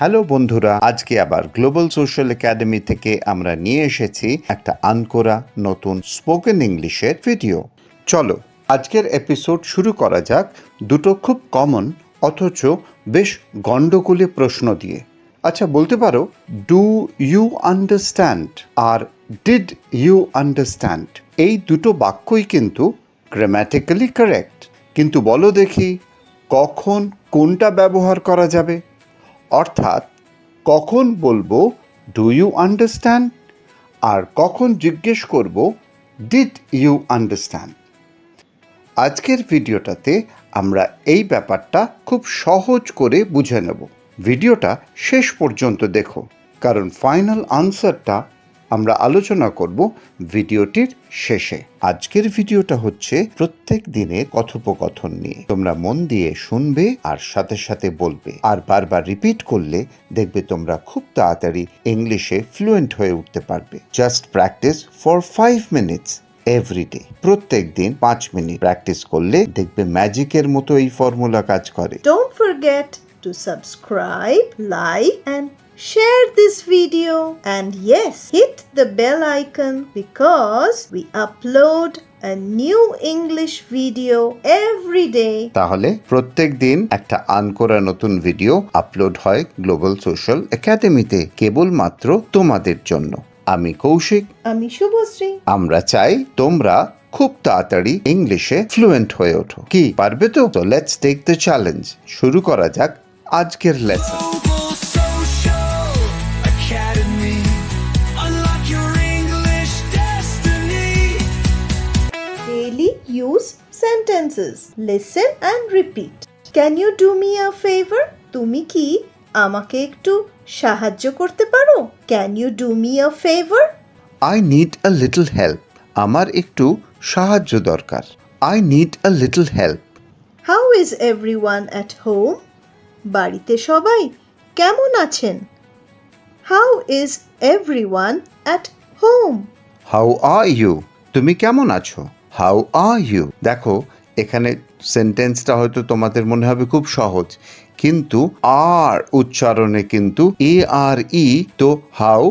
Hello বন্ধুরা, আজকে আবার গ্লোবাল সোশ্যাল একাডেমি থেকে আমরা নিয়ে এসেছি একটা আনকোরা নতুন স্পোকেন ইংলিশের ভিডিও। চলো আজকের এপিসোড শুরু করা যাক দুটো খুব কমন অথচ বেশ গণ্ডগোলে প্রশ্ন দিয়ে। আচ্ছা বলতে পারো, ডু ইউ আন্ডারস্ট্যান্ড আর ডিড ইউ আন্ডারস্ট্যান্ড এই দুটো বাক্যই কিন্তু গ্রামাটিক্যালি কারেক্ট, কিন্তু বলো দেখি কখন কোনটা ব্যবহার করা যাবে? অর্থাৎ কখন বলবো ডু ইউ আন্ডারস্ট্যান্ড আর কখন জিজ্ঞেস করব ডিড ইউ আন্ডারস্ট্যান্ড। আজকের ভিডিওটাতে আমরা এই ব্যাপারটা খুব সহজ করে বুঝে নেব। ভিডিওটা শেষ পর্যন্ত দেখো, কারণ ফাইনাল আনসারটা আমরা আলোচনা করব ভিডিওটির শেষে। আজকের ভিডিওটা হচ্ছে প্রত্যেক দিনের কথোপকথন নিয়ে। তোমরা মন দিয়ে শুনবে আর সাথে সাথে বলবে, আর বারবার রিপিট করলে দেখবে তোমরা খুব তাড়াতাড়ি ইংলিশে ফ্লুয়েন্ট হয়ে উঠতে পারবে। Just practice for 5 minutes every day. প্রত্যেক দিন 5 মিনিট প্র্যাকটিস করলে দেখবে ম্যাজিকের মতো এই ফর্মুলা কাজ করে। Don't forget to subscribe, like and share this video, and yes, hit the bell icon because we upload a new English video every day. তাহলে প্রত্যেক দিন একটা আনকোরা নতুন ভিডিও আপলোড হয় গ্লোবাল সোশ্যাল একাডেমিতে, কেবলমাত্র তোমাদের জন্য। আমি কৌশিক, আমি শুভশ্রী। আমরা চাই তোমরা খুব তাড়াতাড়ি ইংলিশে ফ্লুয়েন্ট হয়ে ওঠো। কি পারবে তো? তো লেটস টেক দ্য চ্যালেঞ্জ। শুরু করা যাক আজকের lesson. Daily use sentences. Listen and repeat. Can you do me a favor? তুমি কি আমাকে একটু সাহায্য করতে পারো? Can you do me a favor? I need a little help. আমার একটু সাহায্য দরকার। I need a little help. How is everyone at home? বাড়িতে সবাই কেমন আছেন? How is everyone at home? How are you? তুমি কেমন আছো? How are you? দেখো এখানে সেন্টেন্সটা হয়তো তোমাদের মনে হবে খুব সহজ, কিন্তু আর উচ্চারণে কিন্তু ARE, তো হাউ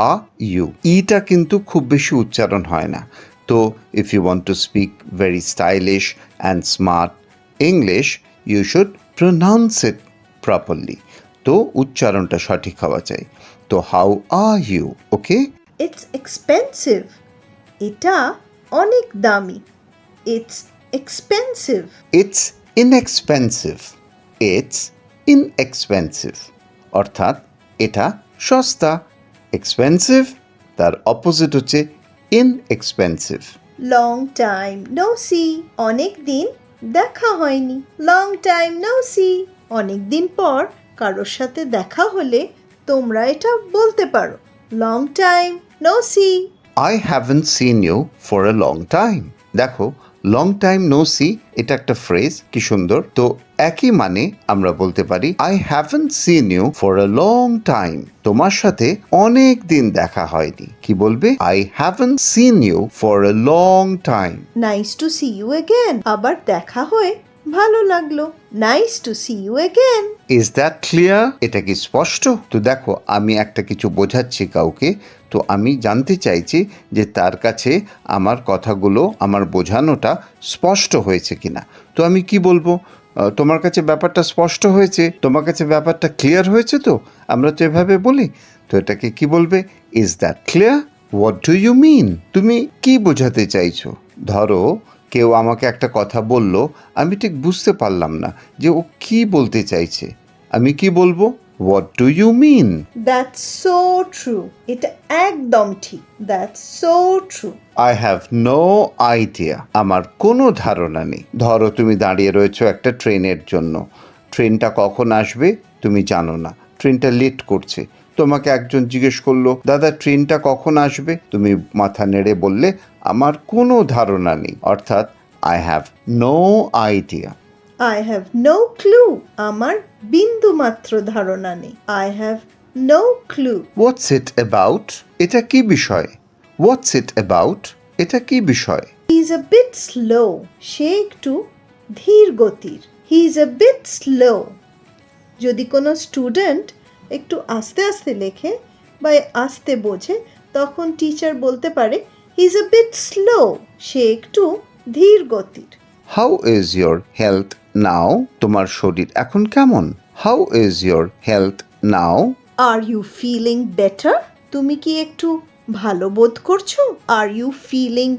আর ইউ ইটা কিন্তু খুব বেশি উচ্চারণ হয় না। তো if you want to speak very stylish and smart English, you should pronounce it properly. তো উচ্চারণটা সঠিক হওয়া চাই। তো how are you? Okay. It's expensive. এটা অনেক দামি. It's expensive. It's inexpensive. It's inexpensive অর্থাৎ এটা সস্তা। এক্সপেন্সিভ তার অপোজিট হচ্ছে inexpensive. Long time no see. অনেক দিন দেখা হয়নি. Long time no see. অনেক দিন পর কারোর সাথে দেখা হলে তোমরা এটা বলতে পারো, Long time no see. I haven't seen you for a long time. দেখো লং টাইম নো সি এটা একটা ফ্রেজ, কি সুন্দর। তো একই মানে আমরা বলতে পারি I haven't seen you for a long time. তোমার সাথে অনেক দিন দেখা হয়নি। কি বলবে? I haven't seen you for a long time. Nice to see you again. আবার দেখা হয়ে ভালো লাগলো. Nice to see you again. Is that clear? এটা কি স্পষ্ট? তো দেখো আমি একটা কিছু বোঝাচ্ছি কাউকে, তো আমি জানতে চাইছি যে তার কাছে আমার কথাগুলো, আমার বোঝানোটা স্পষ্ট হয়েছে কিনা। তো আমি কি বলবো? তোমার কাছে ব্যাপারটা স্পষ্ট হয়েছে, তোমার কাছে ব্যাপারটা ক্লিয়ার হয়েছে। তো আমরা তো এভাবে বলি। তো এটাকে কি বলবে? Is that clear? What do you mean? তুমি কি বোঝাতে চাইছো? ধরো কেউ আমাকে একটা কথা বলল, আমি ঠিক বুঝতে পারলাম না যে ও কি বলতে চাইছে। আমি কি বলবো? What do you mean? That's so true. এটা একদম ঠিক. That's so true. I have no idea. আমার কোনো ধারণা নেই। ধরো তুমি দাঁড়িয়ে রয়েছো একটা ট্রেনের জন্য। ট্রেনটা কখন আসবে তুমি জানো না, ট্রেনটা লেট করছে। তোমাকে একজন জিজ্ঞেস করলো, দাদা ট্রেনটা কখন আসবে? তুমি মাথা নেড়ে বললে আমার কোনো ধারণা নেই, অর্থাৎ I have no idea. I have no clue. আমার বিন্দু মাত্র ধারণা নেই. I have no clue. What's it about? এটা কি বিষয়? What's it about? এটা কি বিষয়? He's a bit slow. সে একটু ধীর গতির. He's a bit slow. যদি কোনো স্টুডেন্ট একটু আস্তে আস্তে লেখে বা আস্তে বোঝে, তখন টিচার বলতে পারে he is a bit slow, সে একটু ধীর গতির। How is your health now? তোমার শরীর এখন কেমন? How is your health now? Are you feeling better? তুমি কি একটু ভালো বোধ করছো? Are you feeling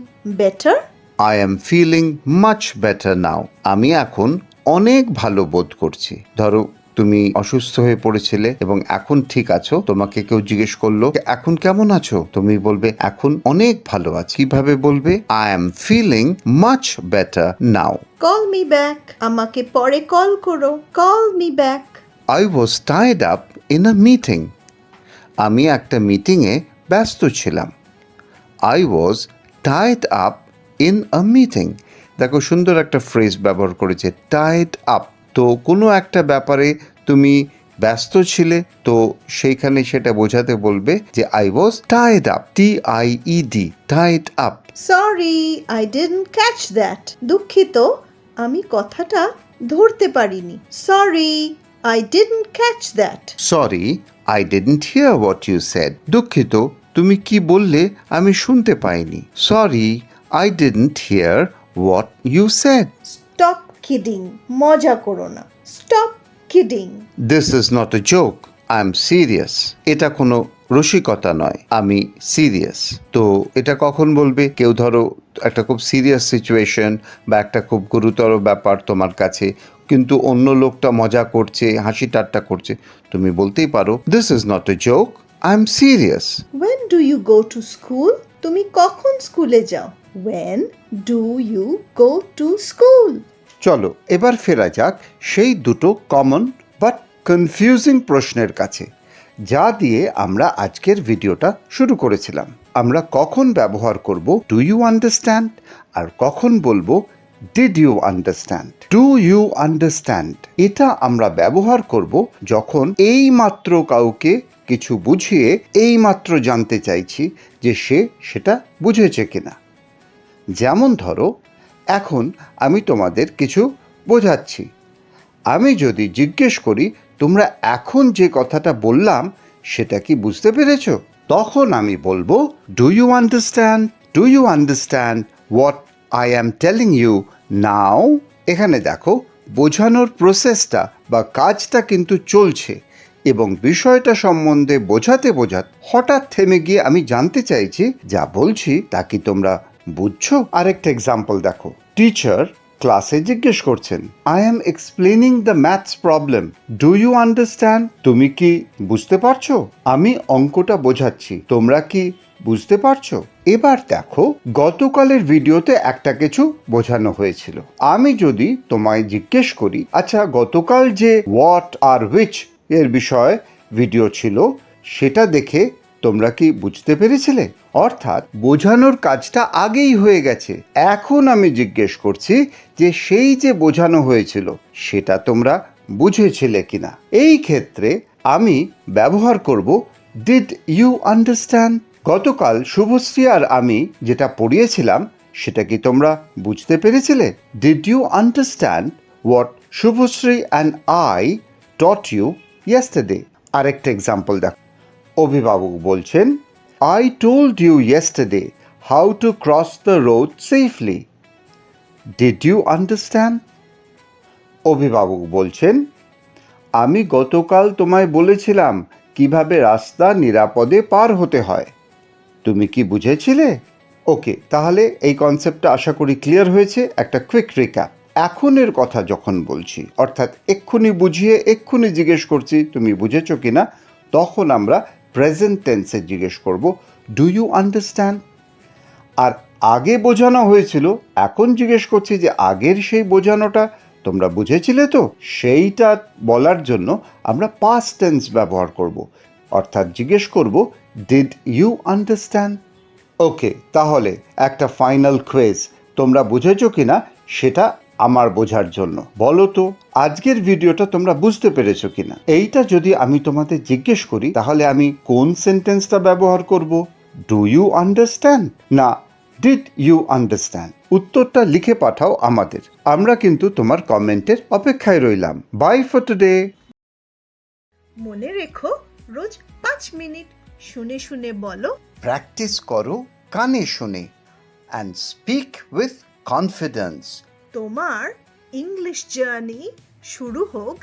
better? I am feeling much better now. আমি এখন অনেক ভালো বোধ করছি। ধরো তুমি অসুস্থ হয়ে পড়েছিলে এবং এখন ঠিক আছো, তোমাকে কেউ জিজ্ঞেস করলো এখন কেমন আছো, তুমি বলবে এখন অনেক ভালো আছি। কিভাবে বলবে? I am feeling much better now. Call me back, আমাকে পরে কল করো। Call me back. I was tied up in a meeting. আমি একটা মিটিংয়ে ব্যস্ত ছিলাম। I was tied up in a meeting. দেখো সুন্দর একটা ফ্রেজ ব্যবহার করেছে, টাইড আপ। তো কোনো একটা ব্যাপারে তুমি ব্যস্ত ছিলে, তো সেইখানে সেটা বোঝাতে বলবে যে I was tied up, TIED, tied up. Sorry, I didn't catch that. দুঃখিত, আমি কথাটা ধরতে পারিনি। Sorry, I didn't catch that. Sorry, I didn't hear what you said. দুঃখিত, তুমি কি বললে আমি শুনতে পাইনি। Sorry, I didn't hear what you said. Stop kidding, মজা করো না। Stop kidding. This is not a joke, I am serious. এটা কোনো রসিকতা নয়, আমি সিরিয়াস। তো এটা কখন বলবে? কেউ ধরো একটা খুব সিরিয়াস সিচুয়েশন বা একটা খুব গুরুতর ব্যাপার তোমার কাছে, কিন্তু অন্য লোকটা মজা করছে, হাসি ঠাট্টা করছে, তুমি বলতেই পারো this is not a joke, I am serious. When do you go to school? তুমি কখন স্কুলে যাও? When do you go to school? চলো এবার ফেরা যাক সেই দুটো কমন বাট কনফিউজিং প্রশ্নের কাছে, যা দিয়ে আমরা আজকের ভিডিওটা শুরু করেছিলাম। আমরা কখন ব্যবহার করব ডু ইউ আন্ডারস্ট্যান্ড, আর কখন বলবো did you understand. Do you understand এটা আমরা ব্যবহার করব যখন এই মাত্র কাউকে কিছু বুঝিয়ে এই মাত্র জানতে চাইছি যে সে সেটা বুঝেছে কিনা। যেমন ধরো এখন আমি তোমাদের কিছু বোঝাচ্ছি, আমি যদি জিজ্ঞেস করি তোমরা এখন যে কথাটা বললাম সেটা কি বুঝতে পেরেছো, তখন আমি বলবো do you understand, do you understand what I am telling you now. এখানে দেখো বোঝানোর প্রসেসটা বা কাজটা কিন্তু চলছে এবং বিষয়টা সম্বন্ধে বোঝাতে বোঝাতে হঠাৎ থেমে গিয়ে আমি জানতে চাইছি যা বলছি তা কি তোমরা বুঝছো। আরেকটা এক্সাম্পল দেখো, টিচার ক্লাসে জিজ্ঞেস করছেন I am explaining the maths problem, do you understand, তুমি কি বুঝতে পারছো? আমি অঙ্কটা বোঝাচ্ছি, তোমরা কি বুঝতে পারছো? এবার দেখো গতকালের ভিডিওতে একটা কিছু বোঝানো হয়েছিল, আমি যদি তোমায় জিজ্ঞেস করি আচ্ছা গতকাল যে হোয়াট আর হুইচ এর বিষয়ে ভিডিও ছিল সেটা দেখে তোমরা কি বুঝতে পেরেছিলে? অর্থাৎ বোঝানোর কাজটা আগেই হয়ে গেছে, এখন আমি জিজ্ঞেস করছি যে সেই যে বোঝানো হয়েছিল সেটা তোমরা বুঝেছিলে কিনা। এই ক্ষেত্রে আমি ব্যবহার করব ডিড ইউ আন্ডারস্ট্যান্ড। গতকাল শুভশ্রী আর আমি যেটা পড়িয়েছিলাম সেটা কি তোমরা বুঝতে পেরেছিলে? Did you understand what Shubhashree and I taught you yesterday। আরেকটা এক্সাম্পল দেখো, অভিভাবক বলছেন I told you yesterday how to cross the road safely. Did you understand? অভিভাবক বলছেন আমি গতকাল তোমায় বলেছিলাম কিভাবে রাস্তা নিরাপদে পার হতে হয়, তুমি কি বুঝেছিলে? ওকে, তাহলে এই কনসেপ্টটা আশা করি ক্লিয়ার হয়েছে। একটা কুইক রিক্যাপ, এখনের কথা যখন বলছি অর্থাৎ এক্ষুনি বুঝিয়ে এক্ষুনি জিজ্ঞেস করছি তুমি বুঝেছো কিনা, তখন আমরা প্রেজেন্ট টেন্সে জিজ্ঞেস করব ডু ইউ আন্ডারস্ট্যান্ড। আর আগে বোঝানো হয়েছিল, এখন জিজ্ঞেস করছি যে আগের সেই বোঝানোটা তোমরা বুঝেছিলে তো, সেইটা বলার জন্য আমরা পাস্ট টেন্স ব্যবহার করব, অর্থাৎ জিজ্ঞেস করব ডিড ইউ আন্ডারস্ট্যান্ড। ওকে, তাহলে একটা ফাইনাল কুইজ, তোমরা বুঝেছো কিনা সেটা আমার বোঝার জন্য বলো তো আজকের ভিডিওটা তোমরা বুঝতে পেরেছো কিনা। এইটা যদি আমি তোমাদের জিজ্ঞেস করি তাহলে আমি কোন সেন্টেন্সটা ব্যবহার করব? ডু ইউ আন্ডারস্ট্যান্ড না ডিড ইউ আন্ডারস্ট্যান্ড? উত্তরটা লিখে পাঠাও আমাদের, আমরা কিন্তু তোমার কমেন্টের অপেক্ষায় রইলাম। Bye for today. মনে রেখো রোজ 5 মিনিট শুনে শুনে বলো প্র্যাকটিস করো কানে শুনে and speak with confidence. তোমার ইংলিশ জার্নি শুরু হোক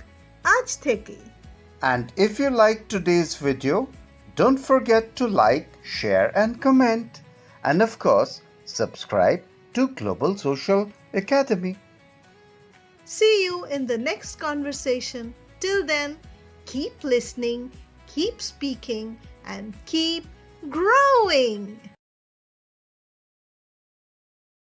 আজ থেকে And if you like today's video, don't forget to like, share and comment. And of course, subscribe to Global Social Academy. See you in the next conversation. Till then, keep listening, keep speaking, and keep growing.